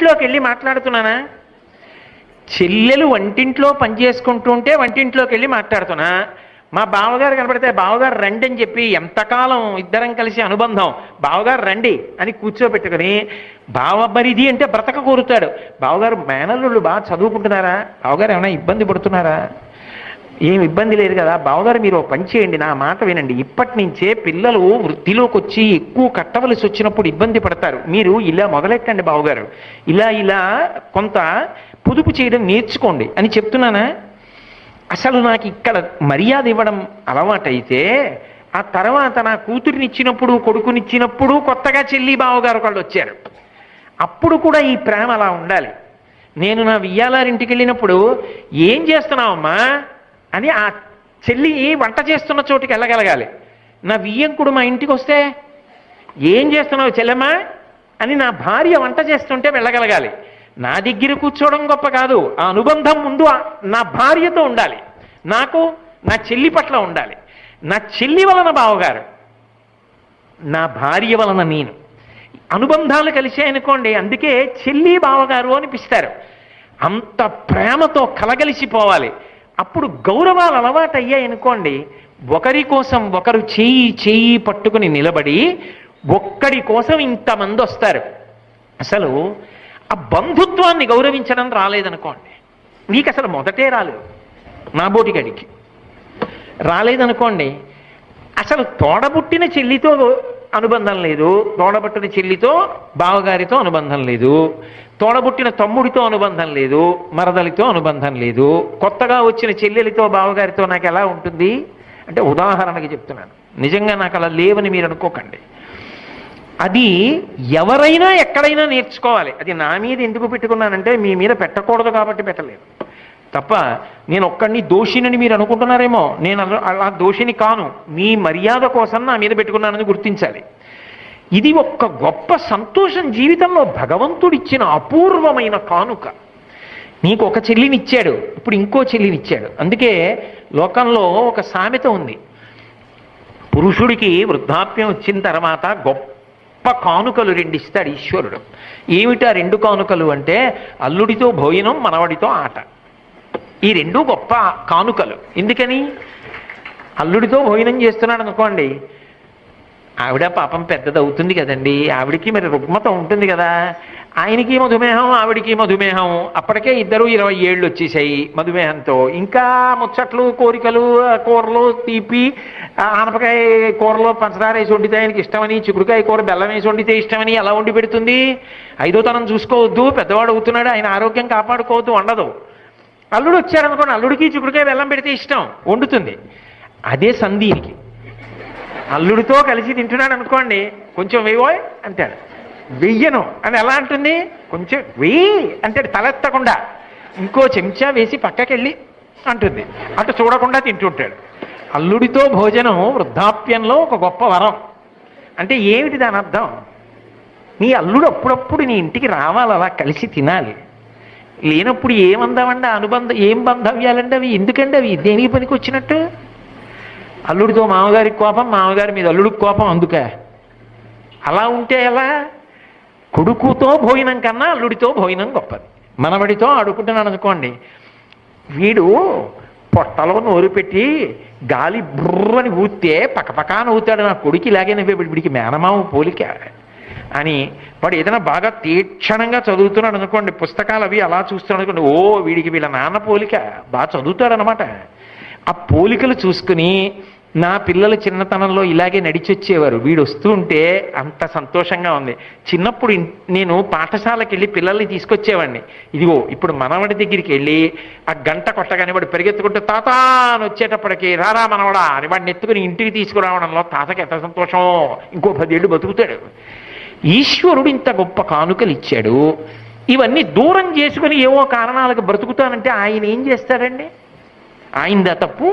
వంటింట్లోకి వెళ్ళి మాట్లాడుతున్నానా? చెల్లెలు వంటింట్లో పనిచేసుకుంటూ ఉంటే వంటింట్లోకి వెళ్ళి మాట్లాడుతున్నా. మా బావగారు కనపడితే బావగారు రండి అని చెప్పి ఎంతకాలం ఇద్దరం కలిసి అనుబంధం, బావగారు రండి అని కూర్చోబెట్టుకుని, బావమరిది అంటే బ్రతక కోరుతాడు. బావగారు మేనల్లుళ్ళు బాగా చదువుకుంటున్నారా? బావగారు ఏమైనా ఇబ్బంది పడుతున్నారా? ఏం ఇబ్బంది లేదు కదా. బావగారు మీరు పని చేయండి, నా మాట వినండి, ఇప్పటి నుంచే పిల్లలు వృద్ధిలోకి వచ్చి ఎక్కువ కట్టవలసి వచ్చినప్పుడు ఇబ్బంది పడతారు, మీరు ఇలా మొదలెట్టండి బావగారు, ఇలా కొంత పొదుపు చేయడం నేర్చుకోండి అని చెప్తున్నానా? అసలు నాకు ఇక్కడ మర్యాద ఇవ్వడం అలవాటైతే ఆ తర్వాత నా కూతురినిచ్చినప్పుడు కొడుకునిచ్చినప్పుడు కొత్తగా చెల్లి బావగారు వాళ్ళు వచ్చారు, అప్పుడు కూడా ఈ ప్రేమ అలా ఉండాలి. నేను నా వియ్యాలారింటికి వెళ్ళినప్పుడు ఏం చేస్తున్నావమ్మా అని ఆ చెల్లి వంట చేస్తున్న చోటుకి వెళ్ళగలగాలి. నా వియ్యంకుడు మా ఇంటికి వస్తే ఏం చేస్తున్నావు చెల్లెమ్మా అని నా భార్య వంట చేస్తుంటే వెళ్ళగలగాలి. నా దగ్గర కూర్చోవడం గొప్ప కాదు, ఆ అనుబంధం ముందు నా భార్యతో ఉండాలి, నాకు నా చెల్లి పట్ల ఉండాలి. నా చెల్లి వలన బావగారు, నా భార్య వలన నేను, అనుబంధాలు కలిసాయనుకోండి, అందుకే చెల్లి బావగారు అనిపిస్తారు. అంత ప్రేమతో కలగలిసిపోవాలి. అప్పుడు గౌరవాలు అలవాటు అయ్యాయనుకోండి, ఒకరి కోసం ఒకరు చేయి పట్టుకుని నిలబడి ఒక్కడి కోసం ఇంతమంది వస్తారు. అసలు ఆ బంధుత్వాన్ని గౌరవించడం రాలేదనుకోండి, నీకు అసలు మొదటే రాలేదు, నా బోటిగడికి రాలేదనుకోండి, అసలు తోడబుట్టిన చెల్లితో అనుబంధం లేదు, తోడబుట్టిన చెల్లితో బావగారితో అనుబంధం లేదు, తోడబుట్టిన తమ్ముడితో అనుబంధం లేదు, మరదలితో అనుబంధం లేదు, కొత్తగా వచ్చిన చెల్లెలితో బావగారితో నాకు ఎలా ఉంటుంది అంటే ఉదాహరణకి చెప్తున్నాను, నిజంగా నాకు అలా లేవని మీరు అనుకోకండి. అది ఎవరైనా ఎక్కడైనా నేర్చుకోవాలి. అది నా మీద ఎందుకు పెట్టుకున్నానంటే మీ మీద పెట్టకూడదు కాబట్టి పెట్టలేదు తప్ప, నేను ఒక్కడిని దోషినని మీరు అనుకుంటున్నారేమో, నేను అలా దోషిని కాను, మీ మర్యాద కోసం నా మీద పెట్టుకున్నానని గుర్తించాలి. ఇది ఒక్క గొప్ప సంతోషం జీవితంలో, భగవంతుడిచ్చిన అపూర్వమైన కానుక. నీకు ఒక చెల్లినిచ్చాడు, ఇప్పుడు ఇంకో చెల్లినిచ్చాడు. అందుకే లోకంలో ఒక సామెత ఉంది, పురుషుడికి వృద్ధాప్యం వచ్చిన తర్వాత గొప్ప కానుకలు రెండు ఇస్తాడు ఈశ్వరుడు. ఏమిటా రెండు కానుకలు అంటే, అల్లుడితో భోజనం, మనవడితో ఆట. ఈ రెండు గొప్ప కానుకలు. ఎందుకని? అల్లుడితో భోజనం చేస్తున్నాడు అనుకోండి, ఆవిడ పాపం పెద్దది అవుతుంది కదండి, ఆవిడికి మరి రుగ్మత ఉంటుంది కదా, ఆయనకి మధుమేహం, ఆవిడికి మధుమేహం, అప్పటికే ఇద్దరు 20 ఏళ్ళు వచ్చేసాయి మధుమేహంతో, ఇంకా ముచ్చట్లు, కోరికలు, కూరలు, తీపి, ఆనపకాయ కూరలో పంచదార వేసి వండితే ఆయనకి ఇష్టమని, చిక్కుడుకాయ కూర బెల్లం వేసి వండితే ఇష్టమని అలా వండి పెడుతుంది. ఐదో తనం చూసుకోవద్దు, పెద్దవాడు అవుతున్నాడు, ఆయన ఆరోగ్యం కాపాడుకోవద్దు, వండదు. అల్లుడు వచ్చారనుకోండి, అల్లుడికి చిక్కుడుకాయ బెల్లం పెడితే ఇష్టం, వండుతుంది. అదే సందీనికి, అల్లుడితో కలిసి తింటున్నాడు అనుకోండి, కొంచెం వేయబోయ్ అంటాడు, వెయ్యను అని ఎలా అంటుంది, కొంచెం వెయ్యి అంటాడు తలెత్తకుండా, ఇంకో చెంచా వేసి పక్కకెళ్ళి అంటుంది, అటు చూడకుండా తింటుంటాడు. అల్లుడితో భోజనం వృద్ధాప్యంలో ఒక గొప్ప వరం. అంటే ఏమిటి దాని అర్థం? నీ అల్లుడు అప్పుడప్పుడు నీ ఇంటికి రావాలి, అలా కలిసి తినాలి. లేనప్పుడు ఏమందామండి అనుబంధం, ఏం బంధవ్యాలండి అవి, ఎందుకండి అవి, దేనికి పనికి వచ్చినట్టు? అల్లుడితో మామగారికి కోపం, మామగారి మీద అల్లుడికి కోపం, అందుకే అలా ఉంటే ఎలా? కొడుకుతో భోజనం కన్నా అల్లుడితో భోజనం గొప్పది. మనవడితో ఆడుకుంటున్నాను అనుకోండి, వీడు పొట్టలో నోరు పెట్టి గాలి బుర్రని ఊస్తే పక్కపక్క నవ్వుతాడు, నా కొడుకు ఇలాగే నవ్వే, వీడికి మేనమామ పోలిక అని. వాడు ఏదైనా బాగా తీక్షణంగా చదువుతున్నాడు అనుకోండి, పుస్తకాలు అవి అలా చూస్తున్నాడు అనుకోండి, ఓ వీడికి వీళ్ళ నాన్న పోలిక, బాగా చదువుతాడు అనమాట. ఆ పోలికలు చూసుకుని నా పిల్లలు చిన్నతనంలో ఇలాగే నడిచొచ్చేవారు, వీడు వస్తూ ఉంటే అంత సంతోషంగా ఉంది. చిన్నప్పుడు నేను పాఠశాలకు వెళ్ళి పిల్లల్ని తీసుకొచ్చేవాడిని, ఇదిగో ఇప్పుడు మనవడి దగ్గరికి వెళ్ళి ఆ గంట కొట్టగానే వాడు పరిగెత్తుకుంటే తాత అని వచ్చేటప్పటికి రారా మనవడా అని వాడిని ఎత్తుకుని ఇంటికి తీసుకురావడంలో తాతకి ఎంత సంతోషం, ఇంకో 10 ఏళ్ళు బతుకుతాడు. ఈశ్వరుడు ఇంత గొప్ప కానుకలు ఇచ్చాడు, ఇవన్నీ దూరం చేసుకుని ఏవో కారణాలకు బ్రతుకుతానంటే ఆయన ఏం చేస్తాడండి? ఆయనదా తప్పు?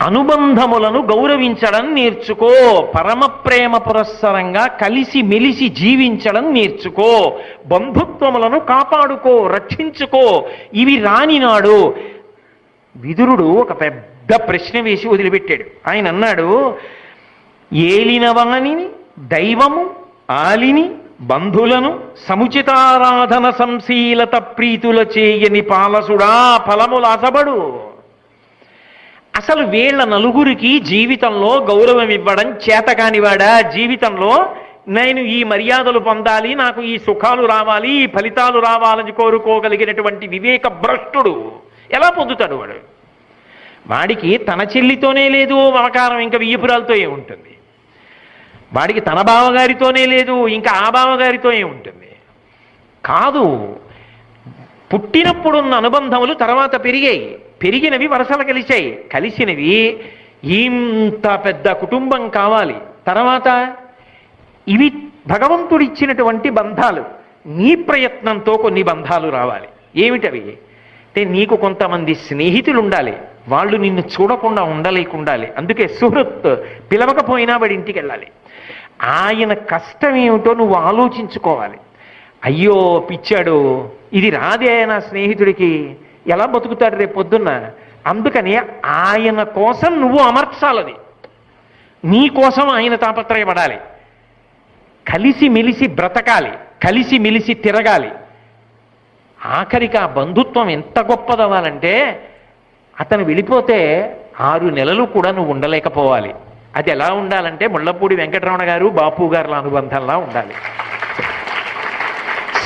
అనుబంధములను గౌరవించడం నేర్చుకో, పరమ ప్రేమ పురస్సరంగా కలిసి మెలిసి జీవించడం నేర్చుకో, బంధుత్వములను కాపాడుకో, రక్షించుకో. ఇవి రానినాడు విదురుడు ఒక పెద్ద ప్రశ్న వేసి వదిలిపెట్టాడు. ఆయన అన్నాడు, ఏలినవాణిని దైవము ఆలిని బంధులను సముచితారాధన సంశీలత ప్రీతుల చేయని పాలసుడా ఫలములాసబడు. అసలు వీళ్ళ నలుగురికి జీవితంలో గౌరవం ఇవ్వడం చేతకానివాడా? జీవితంలో నేను ఈ మర్యాదలు పొందాలి, నాకు ఈ సుఖాలు రావాలి, ఈ ఫలితాలు రావాలని కోరుకోగలిగినటువంటి వివేక భ్రష్టుడు ఎలా పొందుతాడు? వాడికి తన చెల్లితోనే లేదు మమకారం, ఇంకా వియ్యపురాలతో ఏముంటుంది? వాడికి తన బావగారితోనే లేదు, ఇంకా ఆ బావగారితో ఏముంటుంది? కాదు, పుట్టినప్పుడున్న అనుబంధములు తర్వాత పెరిగాయి, పెరిగినవి వరసలు కలిసినవి ఇంత పెద్ద కుటుంబం కావాలి. తర్వాత ఇవి భగవంతుడిచ్చినటువంటి బంధాలు, నీ ప్రయత్నంతో కొన్ని బంధాలు రావాలి. ఏమిటవి అంటే, నీకు కొంతమంది స్నేహితులు ఉండాలి, వాళ్ళు నిన్ను చూడకుండా ఉండలేకుండాలి. అందుకే సుహృత్ పిలవకపోయినా వాడి ఇంటికి వెళ్ళాలి. ఆయన కష్టం ఏమిటో నువ్వు ఆలోచించుకోవాలి. అయ్యో పిచ్చాడు, ఇది రాదే నా స్నేహితుడికి, ఎలా బతుకుతాడు రేపు పొద్దున్న? అందుకని ఆయన కోసం నువ్వు అమర్చాలని, నీ కోసం ఆయన తాపత్రయపడాలి. కలిసిమెలిసి బ్రతకాలి, కలిసిమెలిసి తిరగాలి. ఆఖరికి ఆ బంధుత్వం ఎంత గొప్పదవ్వాలంటే, అతను వెళ్ళిపోతే 6 నెలలు కూడా నువ్వు ఉండలేకపోవాలి. అది ఎలా ఉండాలంటే, ముళ్ళపూడి వెంకటరమణ గారు బాపు గారుల అనుబంధంలా ఉండాలి.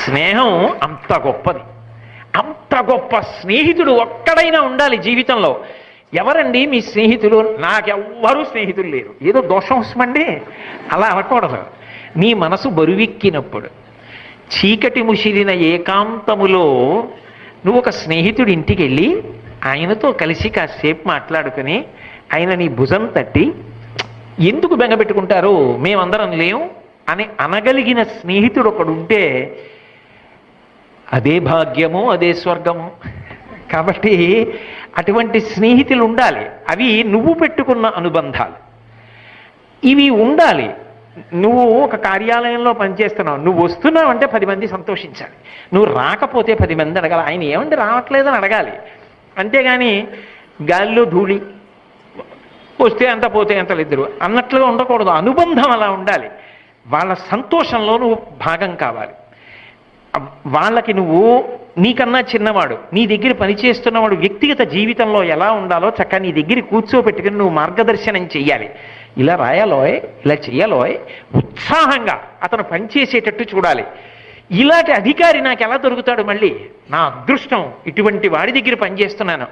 స్నేహం అంత గొప్పది. అంత గొప్ప స్నేహితుడు ఒక్కడైనా ఉండాలి జీవితంలో. ఎవరండి మీ స్నేహితులు? నాకెవ్వరూ స్నేహితులు లేరు. ఏదో దోషం వస్తుందండి, అలా అనకూడదు. నీ మనసు బరువెక్కినప్పుడు, చీకటి ముసిరిన ఏకాంతములో నువ్వు ఒక స్నేహితుడి ఇంటికి వెళ్ళి ఆయనతో కలిసి కాసేపు మాట్లాడుకుని ఆయన నీ భుజం తట్టి, ఎందుకు బెంగపెట్టుకుంటారు, మేమందరం లేవు అని అనగలిగిన స్నేహితుడు ఒకడుంటే అదే భాగ్యము, అదే స్వర్గము. కాబట్టి అటువంటి స్నేహితులు ఉండాలి. అవి నువ్వు పెట్టుకున్న అనుబంధాలు, ఇవి ఉండాలి. నువ్వు ఒక కార్యాలయంలో పనిచేస్తున్నావు, నువ్వు వస్తున్నావు అంటే 10 మంది సంతోషించాలి. నువ్వు రాకపోతే 10 మంది అడగాలి, ఆయన ఏమంటే రావట్లేదని అడగాలి. అంతేగాని గాలిలో ధూళి, వస్తే అంత పోతే అంతలు ఇద్దరు అన్నట్లుగా ఉండకూడదు. అనుబంధం అలా ఉండాలి. వాళ్ళ సంతోషంలో నువ్వు భాగం కావాలి. వాళ్ళకి నువ్వు, నీకన్నా చిన్నవాడు, నీ దగ్గర పనిచేస్తున్నవాడు వ్యక్తిగత జీవితంలో ఎలా ఉండాలో చక్కగా నీ దగ్గర కూర్చోబెట్టుకుని నువ్వు మార్గదర్శనం చెయ్యాలి. ఇలా రాయాలోయ్, ఇలా చెయ్యాలోయ్, ఉత్సాహంగా అతను పనిచేసేటట్టు చూడాలి. ఇలాంటి అధికారి నాకు ఎలా దొరుకుతాడు? మళ్ళీ నా అదృష్టం, ఇటువంటి వాడి దగ్గర పనిచేస్తున్నాను,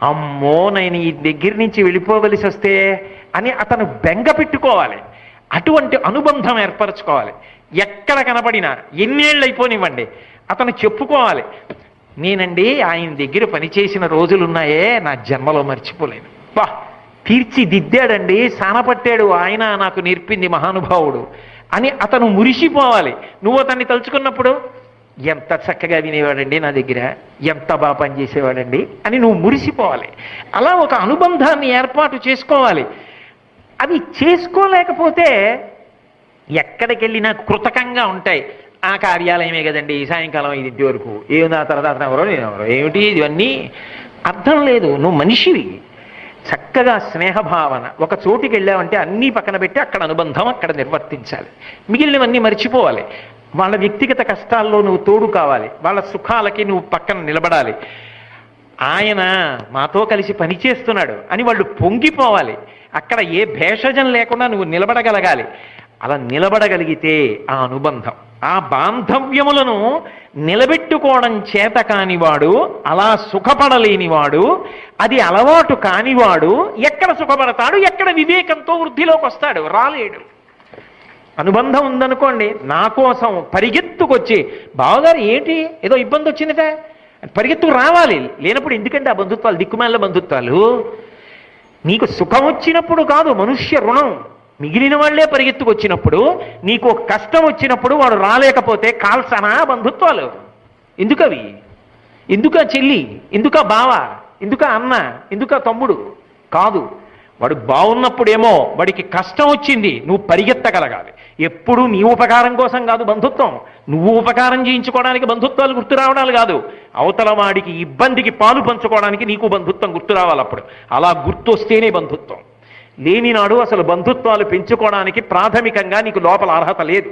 అమ్మో నేను ఈ దగ్గర నుంచి వెళ్ళిపోవలసి వస్తే అని అతను బెంగ పెట్టుకోవాలి. అటువంటి అనుబంధం ఏర్పరచుకోవాలి. ఎక్కడ కనపడినా, ఎన్నేళ్ళు అయిపోనివ్వండి, అతను చెప్పుకోవాలి, నేనండి ఆయన దగ్గర పనిచేసిన రోజులున్నాయే నా జన్మలో మర్చిపోలేను. బా తీర్చిదిద్దాడండి, సానపట్టాడు, ఆయన నాకు నేర్పింది మహానుభావుడు అని అతను మురిసిపోవాలి. నువ్వు అతన్ని తలుచుకున్నప్పుడు, ఎంత చక్కగా వినేవాడండి నా దగ్గర, ఎంత బాగా పనిచేసేవాడండి అని నువ్వు మురిసిపోవాలి. అలా ఒక అనుబంధాన్ని ఏర్పాటు చేసుకోవాలి. అవి చేసుకోలేకపోతే ఎక్కడికి వెళ్ళినా కృతకంగా ఉంటాయి. ఆ కార్యాలయమే కదండి, సాయంకాలం 5 వరకు, ఏముంది ఆ తర్వాత అతను ఎవరో నేను ఎవరో, ఏమిటి ఇవన్నీ అర్థం లేదు. నువ్వు మనిషివి. చక్కగా స్నేహభావన, ఒక చోటికి వెళ్ళావంటే అన్నీ పక్కన పెట్టి అక్కడ అనుబంధం అక్కడ నిర్వర్తించాలి. మిగిలినవన్నీ మర్చిపోవాలి. వాళ్ళ వ్యక్తిగత కష్టాల్లో నువ్వు తోడు కావాలి, వాళ్ళ సుఖాలకి నువ్వు పక్కన నిలబడాలి. ఆయన మాతో కలిసి పనిచేస్తున్నాడు అని వాళ్ళు పొంగిపోవాలి. అక్కడ ఏ భేషజం లేకుండా నువ్వు నిలబడగలగాలి. అలా నిలబడగలిగితే ఆ అనుబంధం, ఆ బాంధవ్యములను నిలబెట్టుకోవడం చేత కానివాడు, అలా సుఖపడలేనివాడు, అది అలవాటు కానివాడు ఎక్కడ సుఖపడతాడు, ఎక్కడ వివేకంతో వృద్ధిలోకి వస్తాడు? రాలేడు. అనుబంధం ఉందనుకోండి, నా కోసం పరిగెత్తుకొచ్చి, బావగారు ఏంటి ఏదో ఇబ్బంది వచ్చిందిట, పరిగెత్తుకు రావాలి. లేనప్పుడు ఎందుకంటే ఆ బంధుత్వాలు, దిక్కుమాల బంధుత్వాలు. నీకు సుఖం వచ్చినప్పుడు కాదు మనుష్య రుణం, మిగిలిన వాళ్లే పరిగెత్తుకొచ్చినప్పుడు, నీకు కష్టం వచ్చినప్పుడు వాడు రాలేకపోతే కాల్సనా బంధుత్వాలు? ఎందుకవి? ఎందుకా చెల్లి, ఎందుకా బావ, ఎందుకా అన్న, ఎందుకా తమ్ముడు? కాదు. వాడు బాగున్నప్పుడేమో వాడికి కష్టం వచ్చింది, నువ్వు పరిగెత్తగలగాలి. ఎప్పుడూ నీ ఉపకారం కోసం కాదు బంధుత్వం, నువ్వు ఉపకారం చేయించుకోవడానికి బంధుత్వాలు గుర్తు రావడాలు కాదు, అవతల వాడికి ఇబ్బందికి పాలు పంచుకోవడానికి నీకు బంధుత్వం గుర్తు రావాలి. అప్పుడు అలా గుర్తొస్తేనే బంధుత్వం. లేనినాడు అసలు బంధుత్వాలు పెంచుకోవడానికి ప్రాథమికంగా నీకు లోపల అర్హత లేదు.